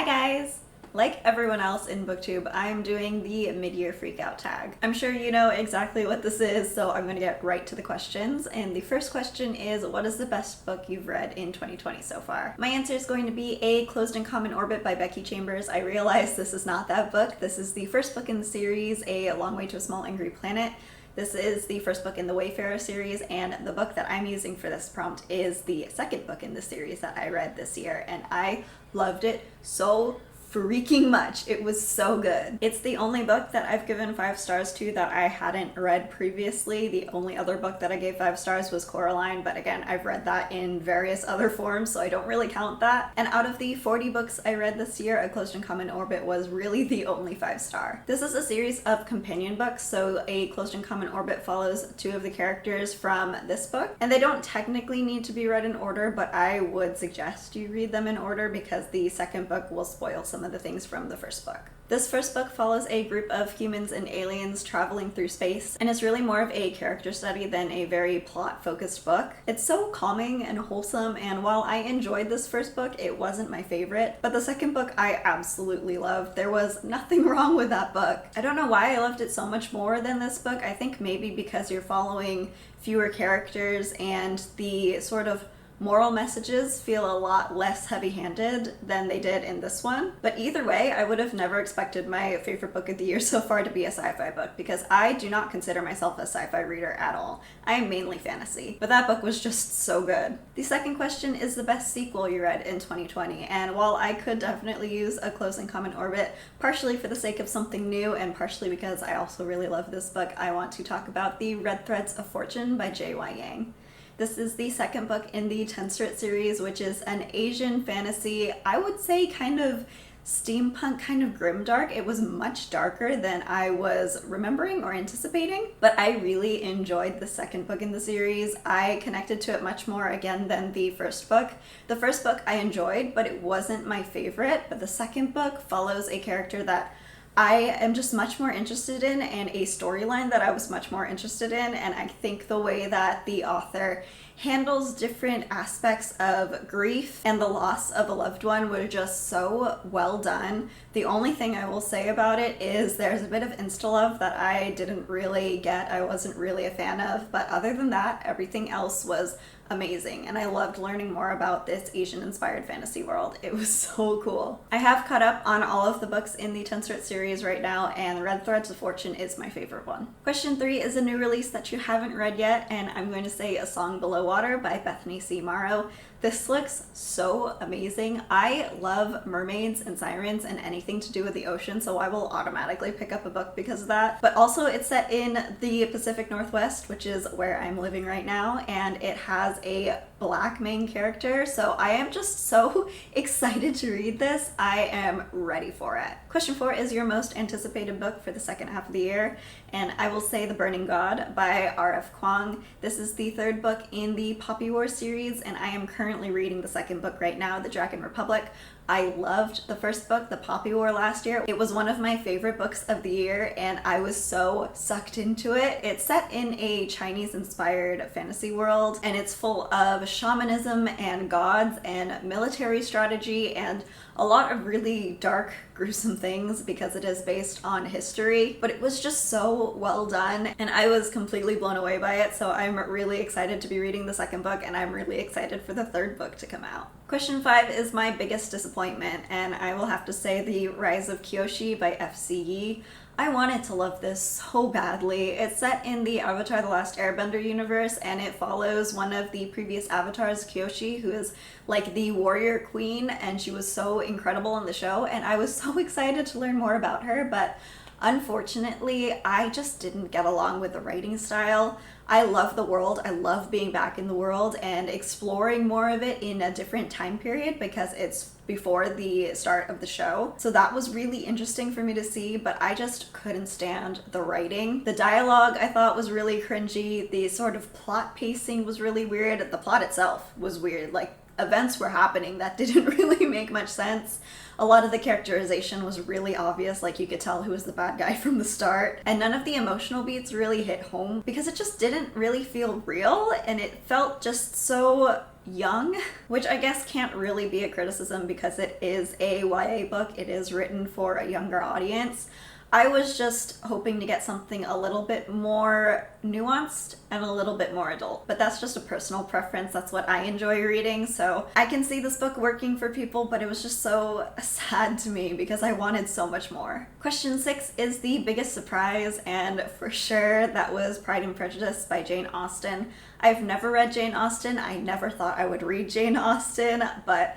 Hi guys! Like everyone else in BookTube, I'm doing the mid-year freakout tag. I'm sure you know exactly what this is, so I'm gonna get right to the questions. And the first question is, what is the best book you've read in 2020 so far? My answer is going to be A Closed in Common Orbit by Becky Chambers. I realize this is not that book. This is the first book in the series, A Long Way to a Small Angry Planet. This is the first book in the Wayfarer series, and the book that I'm using for this prompt is the second book in the series that I read this year, and I loved it so freaking much. It was so good. It's the only book that I've given 5 stars to that I hadn't read previously. The only other book that I gave 5 stars was Coraline, but again, I've read that in various other forms, so I don't really count that. And out of the 40 books I read this year, A Closed in Common Orbit was really the only 5-star. This is a series of companion books, so A Closed in Common Orbit follows 2 of the characters from this book, and they don't technically need to be read in order, but I would suggest you read them in order because the second book will spoil some of the things from the first book. This first book follows a group of humans and aliens traveling through space, and it's really more of a character study than a very plot-focused book. It's so calming and wholesome, and while I enjoyed this first book, it wasn't my favorite, but the second book I absolutely loved. There was nothing wrong with that book. I don't know why I loved it so much more than this book. I think maybe because you're following fewer characters and the sort of moral messages feel a lot less heavy-handed than they did in this one. But either way, I would have never expected my favorite book of the year so far to be a sci-fi book, because I do not consider myself a sci-fi reader at all. I am mainly fantasy, but that book was just so good. The second question is the best sequel you read in 2020, and while I could definitely use A Closed in Common Orbit, partially for the sake of something new and partially because I also really love this book, I want to talk about The Red Threads of Fortune by J.Y. Yang. This is the second book in the 10 series, which is an Asian fantasy, I would say kind of steampunk, kind of grimdark. It was much darker than I was remembering or anticipating, but I really enjoyed the second book in the series. I connected to it much more again than the first book. The first book I enjoyed, but it wasn't my favorite, but the second book follows a character that I am just much more interested in and a storyline that I was much more interested in, and I think the way that the author handles different aspects of grief and the loss of a loved one were just so well done. The only thing I will say about it is there's a bit of insta-love that I didn't really get, I wasn't really a fan of, but other than that, everything else was amazing, and I loved learning more about this Asian-inspired fantasy world. It was so cool. I have caught up on all of the books in the 10 series right now, and Red Threads of Fortune is my favorite one. Question 3 is a new release that you haven't read yet, and I'm going to say A Song Below Water by Bethany C. Morrow. This looks so amazing. I love mermaids and sirens and anything to do with the ocean, so I will automatically pick up a book because of that. But also it's set in the Pacific Northwest, which is where I'm living right now, and it has a Black main character, so I am just so excited to read this. I am ready for it. Question 4 is your most anticipated book for the second half of the year, and I will say The Burning God by R.F. Kuang. This is the 3rd book in the Poppy War series, and I am currently reading the 2nd book right now, The Dragon Republic. I loved the first book, The Poppy War, last year. It was one of my favorite books of the year, and I was so sucked into it. It's set in a Chinese-inspired fantasy world, and it's full of shamanism and gods and military strategy and a lot of really dark, gruesome things because it is based on history, but it was just so well done, and I was completely blown away by it, so I'm really excited to be reading the 2nd book, and I'm really excited for the 3rd book to come out. Question 5 is my biggest disappointment, and I will have to say The Rise of Kyoshi by F.C. Yee. I wanted to love this so badly. It's set in the Avatar: The Last Airbender universe, and it follows one of the previous avatars, Kyoshi, who is like the warrior queen, and she was so incredible in the show, and I was so excited to learn more about her, but unfortunately, I just didn't get along with the writing style. I love the world, I love being back in the world and exploring more of it in a different time period because it's before the start of the show. So that was really interesting for me to see, but I just couldn't stand the writing. The dialogue I thought was really cringy, the sort of plot pacing was really weird, the plot itself was weird, like events were happening that didn't really make much sense. A lot of the characterization was really obvious, like you could tell who was the bad guy from the start, and none of the emotional beats really hit home because it just didn't really feel real, and it felt just so young, which I guess can't really be a criticism because it is a YA book. It is written for a younger audience. I was just hoping to get something a little bit more nuanced and a little bit more adult. But that's just a personal preference. That's what I enjoy reading. So I can see this book working for people, but it was just so sad to me because I wanted so much more. Question 6 is the biggest surprise, and for sure that was Pride and Prejudice by Jane Austen. I've never read Jane Austen. I never thought I would read Jane Austen, but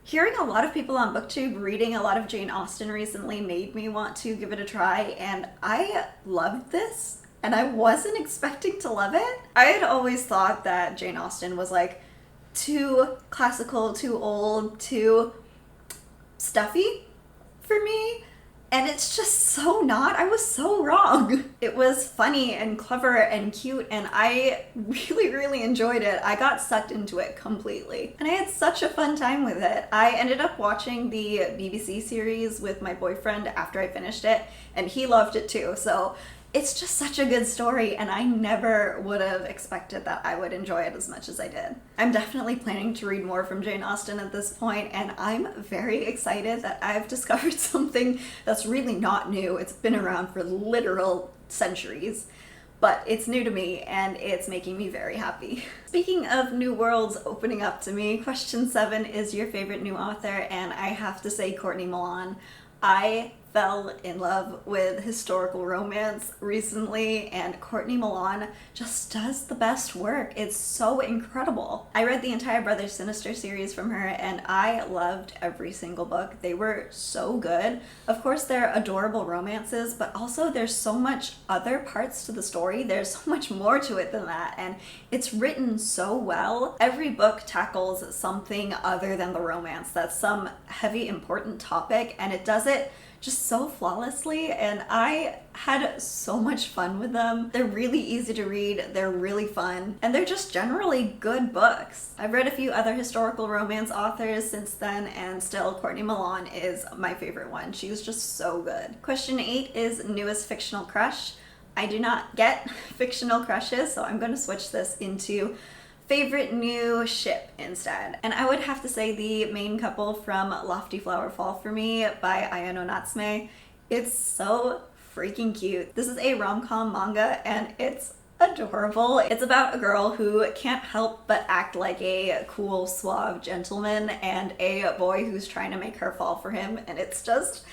hearing a lot of people on BookTube reading a lot of Jane Austen recently made me want to give it a try, and I loved this, and I wasn't expecting to love it. I had always thought that Jane Austen was like too classical, too old, too stuffy for me, and it's just so not. I was so wrong. It was funny and clever and cute, and I really enjoyed it. I got sucked into it completely, and I had such a fun time with it. I ended up watching the BBC series with my boyfriend after I finished it, and he loved it too. So it's just such a good story, and I never would have expected that I would enjoy it as much as I did. I'm definitely planning to read more from Jane Austen at this point, and I'm very excited that I've discovered something that's really not new. It's been around for literal centuries, but it's new to me, and it's making me very happy. Speaking of new worlds opening up to me, question 7 is your favorite new author, and I have to say Courtney Milan. I fell in love with historical romance recently, and Courtney Milan just does the best work. It's so incredible. I read the entire Brothers Sinister series from her, and I loved every single book. They were so good. Of course, they're adorable romances, but also there's so much other parts to the story. There's so much more to it than that, and it's written so well. Every book tackles something other than the romance. That's some heavy, important topic, and it does it just so flawlessly, and I had so much fun with them. They're really easy to read, they're really fun, and they're just generally good books. I've read a few other historical romance authors since then, and still Courtney Milan is my favorite one. She's just so good. Question 8 is newest fictional crush. I do not get fictional crushes, so I'm going to switch this into favorite new ship instead. And I would have to say the main couple from Lofty Flower Fall for me by Ayano Natsume. It's so freaking cute. This is a rom-com manga, and it's adorable. It's about a girl who can't help but act like a cool, suave gentleman, and a boy who's trying to make her fall for him, and it's just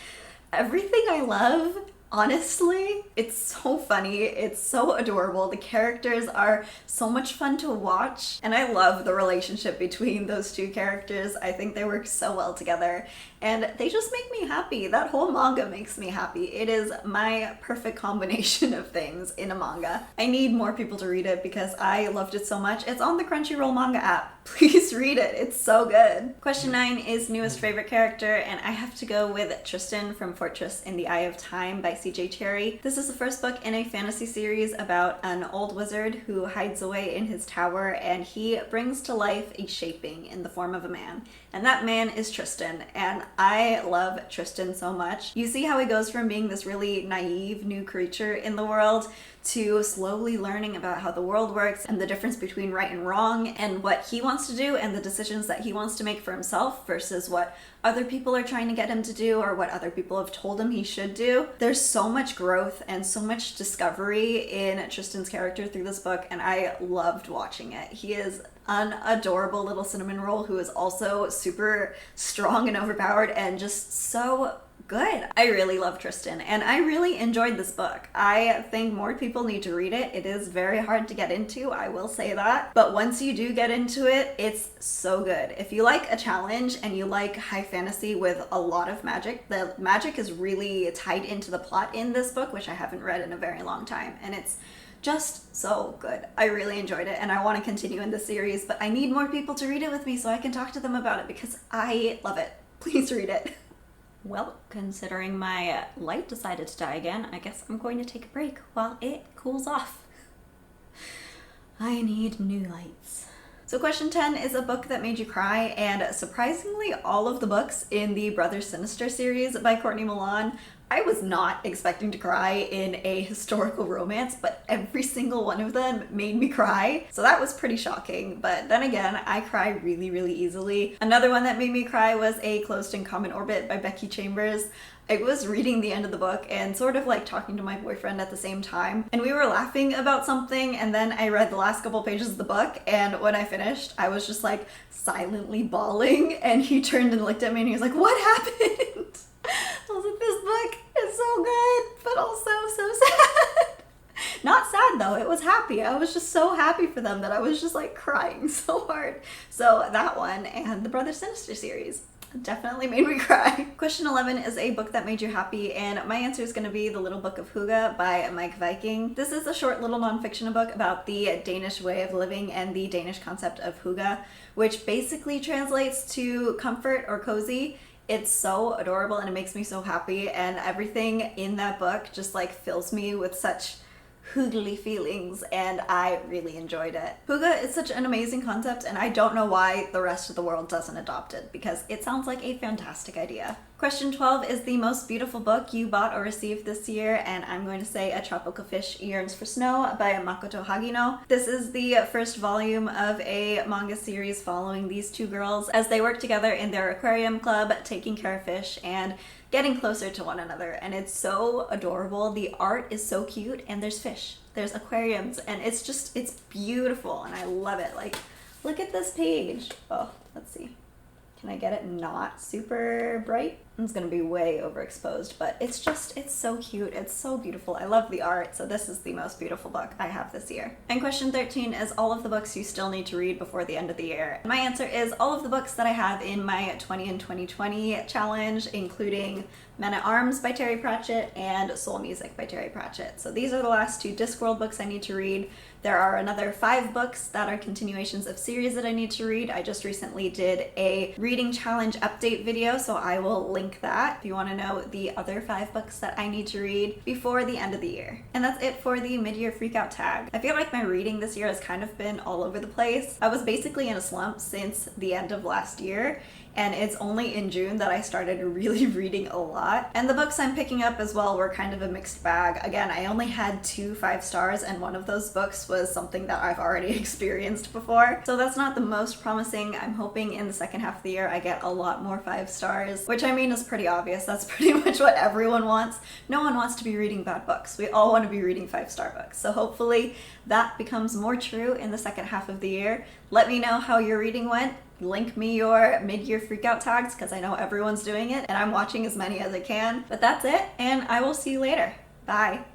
everything I love. Honestly, it's so funny, it's so adorable, the characters are so much fun to watch, and I love the relationship between those two characters. I think they work so well together, and they just make me happy. That whole manga makes me happy. It is my perfect combination of things in a manga. I need more people to read it because I loved it so much. It's on the Crunchyroll manga app. Please read it, it's so good. Question 9 is newest favorite character, and I have to go with Tristan from Fortress in the Eye of Time by CJ Cherry. This is the first book in a fantasy series about an old wizard who hides away in his tower, and he brings to life a shaping in the form of a man. And that man is Tristan, and I love Tristan so much. You see how he goes from being this really naive new creature in the world to slowly learning about how the world works and the difference between right and wrong and what he wants to do and the decisions that he wants to make for himself versus what other people are trying to get him to do or what other people have told him he should do. There's so much growth and so much discovery in Tristan's character through this book, and I loved watching it. He is an adorable little cinnamon roll who is also super strong and overpowered and just so good. I really love Tristan, and I really enjoyed this book. I think more people need to read it. It is very hard to get into, I will say that, but once you do get into it, it's so good. If you like a challenge and you like high fantasy with a lot of magic, the magic is really tied into the plot in this book, which I haven't read in a very long time, and it's just so good. I really enjoyed it, and I want to continue in this series, but I need more people to read it with me so I can talk to them about it because I love it. Please read it. Well, considering my light decided to die again, I guess I'm going to take a break while it cools off. I need new lights. So question 10 is a book that made you cry, and surprisingly all of the books in the Brothers Sinister series by Courtney Milan I was not expecting to cry in a historical romance, but every single one of them made me cry. So that was pretty shocking. But then again, I cry really, really easily. Another one that made me cry was A Closed in Common Orbit by Becky Chambers. I was reading the end of the book and sort of like talking to my boyfriend at the same time, and we were laughing about something, and then I read the last couple pages of the book, and when I finished, I was just like silently bawling, and he turned and looked at me and he was like, "What happened?" I was like, "This book is so good, but also so sad." Not sad though, it was happy. I was just so happy for them that I was just like crying so hard. So that one and the Brother Sinister series definitely made me cry. Question 11 is a book that made you happy, and my answer is going to be The Little Book of Hygge by Mike Viking. This is a short little nonfiction book about the Danish way of living and the Danish concept of hygge, which basically translates to comfort or cozy. It's so adorable and it makes me so happy, and everything in that book just like fills me with such hyggely feelings, and I really enjoyed it. Hygge is such an amazing concept, and I don't know why the rest of the world doesn't adopt it, because it sounds like a fantastic idea. Question 12 is the most beautiful book you bought or received this year, and I'm going to say A Tropical Fish Yearns for Snow by Makoto Hagino. This is the first volume of a manga series following these two girls as they work together in their aquarium club, taking care of fish and getting closer to one another, and it's so adorable. The art is so cute, and there's fish, there's aquariums, and it's beautiful, and I love it. Like, look at this page. Oh, let's see. Can I get it not super bright? It's gonna be way overexposed, but it's so cute. It's so beautiful. I love the art, so this is the most beautiful book I have this year. And question 13 is all of the books you still need to read before the end of the year. My answer is all of the books that I have in my 20 in 2020 challenge, including Men at Arms by Terry Pratchett and Soul Music by Terry Pratchett. So these are the last two Discworld books I need to read. There are another 5 books that are continuations of series that I need to read. I just recently did a reading challenge update video, so I will link that if you want to know the other 5 books that I need to read before the end of the year. And that's it for the mid-year freakout tag. I feel like my reading this year has kind of been all over the place. I was basically in a slump since the end of last year, and it's only in June that I started really reading a lot. And the books I'm picking up as well were kind of a mixed bag. Again, I only had 2 5 stars, and one of those books was something that I've already experienced before. So that's not the most promising. I'm hoping in the second half of the year I get a lot more 5 stars, which I mean is pretty obvious. That's pretty much what everyone wants. No one wants to be reading bad books. We all want to be reading 5-star books. So hopefully that becomes more true in the second half of the year. Let me know how your reading went. Link me your mid-year freakout tags because I know everyone's doing it and I'm watching as many as I can. But that's it, and I will see you later. Bye.